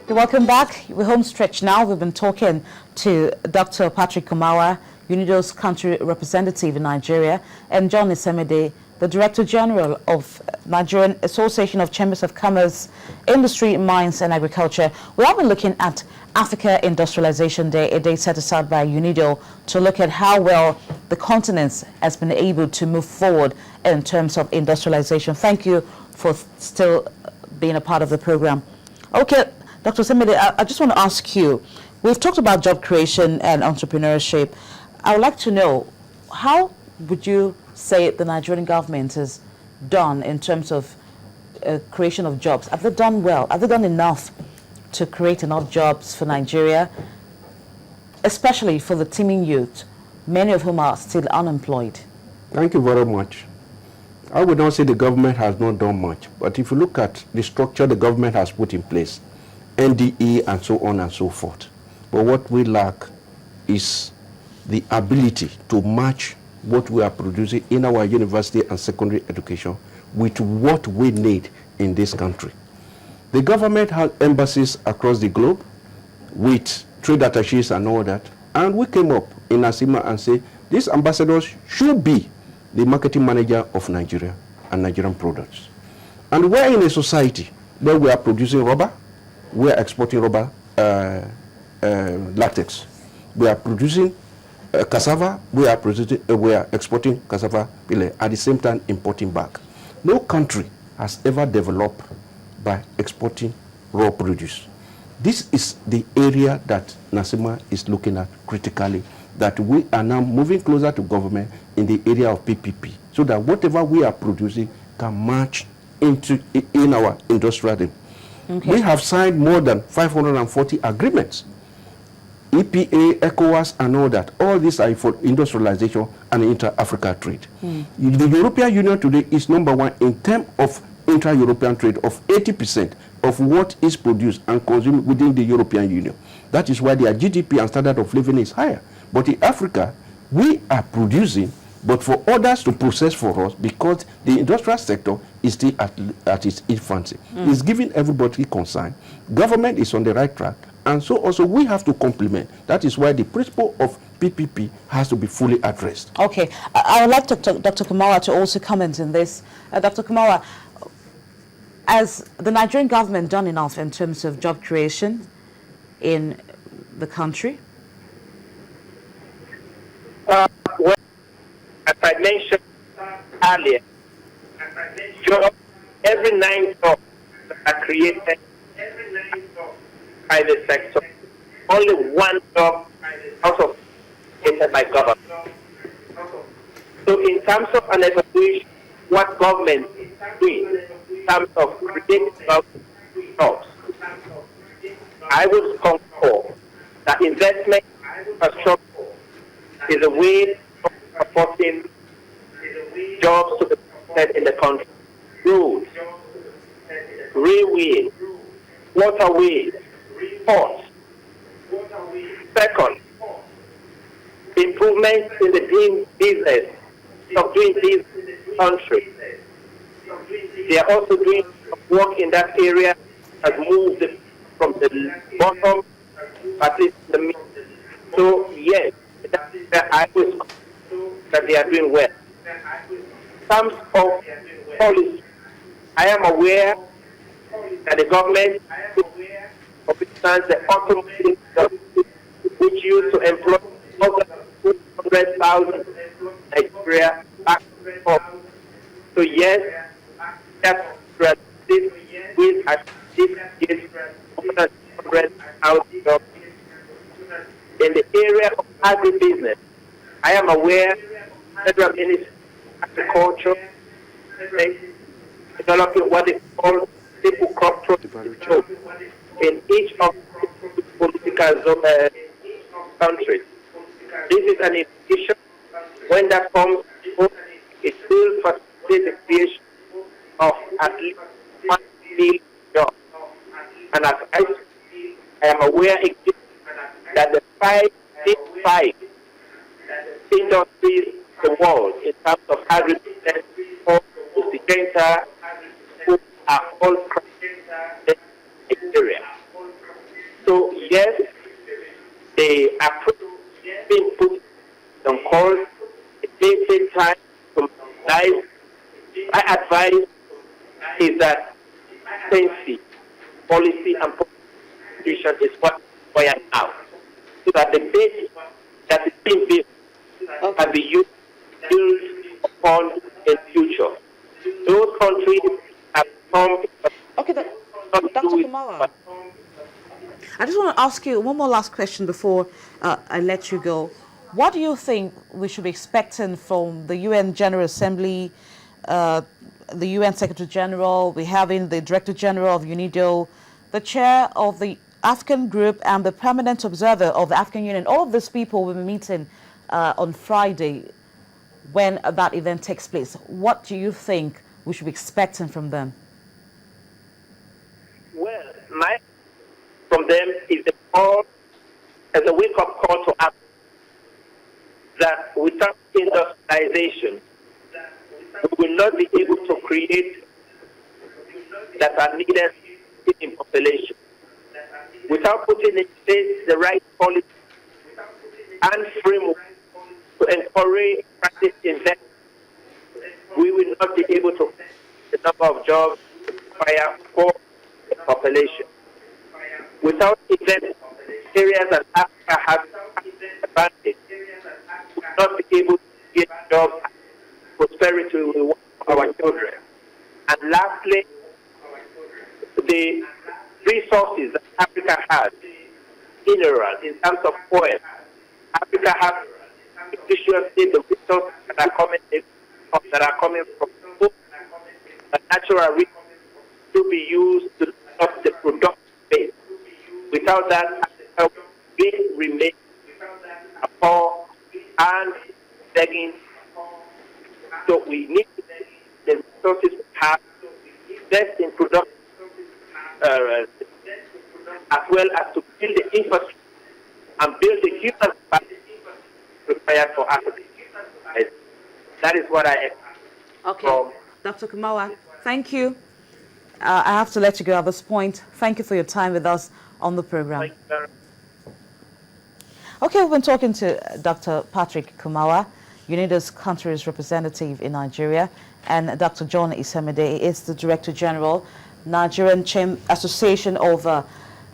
Welcome back. We're home stretch now. We've been talking to Dr. Prt3, UNIDO's country representative in Nigeria, and John Isemede, the Director General of Nigerian Association of Chambers of Commerce, Industry, Mines and Agriculture. We have been looking at Africa Industrialization Day, a day set aside by UNIDO to look at how well the continent has been able to move forward in terms of industrialization. Thank you for still being a part of the program. Okay. Dr. Isemede, I just want to ask you, we've talked about job creation and entrepreneurship. I would like to know, how would you say the Nigerian government has done in terms of creation of jobs? Have they done well? Have they done enough to create enough jobs for Nigeria, especially for the teeming youth, many of whom are still unemployed? Thank you very much. I would not say the government has not done much, but if you look at the structure the government has put in place, NDE and so on and so forth. But what we lack is the ability to match what we are producing in our university and secondary education with what we need in this country. The government has embassies across the globe with trade attaches and all that. And we came up in Asima and said, these ambassadors should be the marketing manager of Nigeria and Nigerian products. And we're in a society where we are producing rubber, we are exporting rubber latex. We are producing cassava. We are exporting cassava pile, at the same time importing back. No country has ever developed by exporting raw produce. This is the area that Nasima is looking at critically, that we are now moving closer to government in the area of PPP, so that whatever we are producing can match in our industrial. Okay. We have signed more than 540 agreements. EPA, ECOWAS, and all that. All these are for industrialization and inter-Africa trade. The European Union today is number one in terms of intra-European trade of 80% of what is produced and consumed within the European Union. That is why their GDP and standard of living is higher. But in Africa, we are producing, but for others to process for us, because the industrial sector is still at its infancy. It's giving everybody concern. Government is on the right track, and so also we have to complement. That is why the principle of PPP has to be fully addressed. Okay, I would like Dr. Kumawa to also comment on this. Dr. Kumawa, has the Nigerian government done enough in terms of job creation in the country? Well, as I mentioned earlier, every 9 jobs that are created by the sector, only 1 job out of created by government. So in terms of an evaluation, what government is doing in terms of creating jobs, I would concur that investment infrastructure is a way of supporting jobs to be created in the country. Roads, railways, waterways, ports. Second, improvements in the doing business of doing this country. They are also doing work in that area has moved from the bottom, at least the middle. So yes, I will that they are doing well. In terms of policy, I am aware that the government, for instance, the automotive industry, which used to employ more than 200,000 Nigeria back home. So yes, that's this with at least more than 200,000 jobs in the area of agribusiness. I am aware federal ministry of agriculture developing what is called simple crop production in each of the political countries. This is an indication. When that comes, it will facilitate the creation of at least 1 million jobs. And as I am aware again that the 5 industries in the world in terms of agribusiness or the Syngenta, who are all in Nigeria. yes, the approach being put on course. It may take time to mobilize. My advice is that policy and institution is what we are now, so that the base that is being built can be used upon in future. Those countries have come. Okay, Dr. Kumawa, I just want to ask you one more last question before I let you go. What do you think we should be expecting from the UN General Assembly, the UN Secretary General, we having the Director General of UNIDO, the chair of the African group, and the permanent observer of the African Union? All of these people will be meeting on Friday when that event takes place. What do you think we should be expecting from them? Well, my from them is a call, as a wake-up call to action, that without industrialization, we will not be able to create that are needed in population. Without putting in place the right policy and framework to encourage practice investment, we will not be able to the number of jobs required for the population. Without investment, areas that Africa has advantage, we will not be able to get jobs and prosperity we want for our children. And lastly, the resources that Africa has, mineral in terms of oil, Africa has efficiently the resources that are coming from both the natural resources to be used to develop the production base. Without that, Africa will remain poor and begging. So we need the resources we have, invest in production, as well as to build the infrastructure and build the human capacity required for Africa. That is what I expect. Okay, Dr. Kumawa, thank you. I have to let you go at this point. Thank you for your time with us on the program. Thank you very much. Okay, we've been talking to Dr. Prt3 Kumawa, UNIDO's country's representative in Nigeria, and Dr. John Isemede is the Director General, Nigerian Association of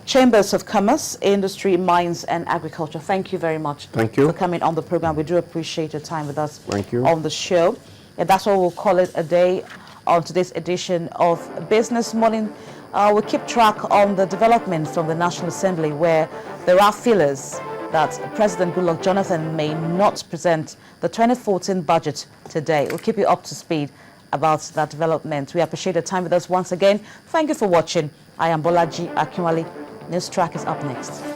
Chambers of Commerce, Industry, Mines and Agriculture. Thank you very much for coming on the program. We do appreciate your time with us on the show. And that's what we'll call it a day on today's edition of Business Morning. We'll keep track on the development from the National Assembly, where there are feelers that President Goodluck Jonathan may not present the 2014 budget today. We'll keep you up to speed about that development. We appreciate your time with us once again. Thank you for watching. I am Bolaji Akinwale. News Track is up next.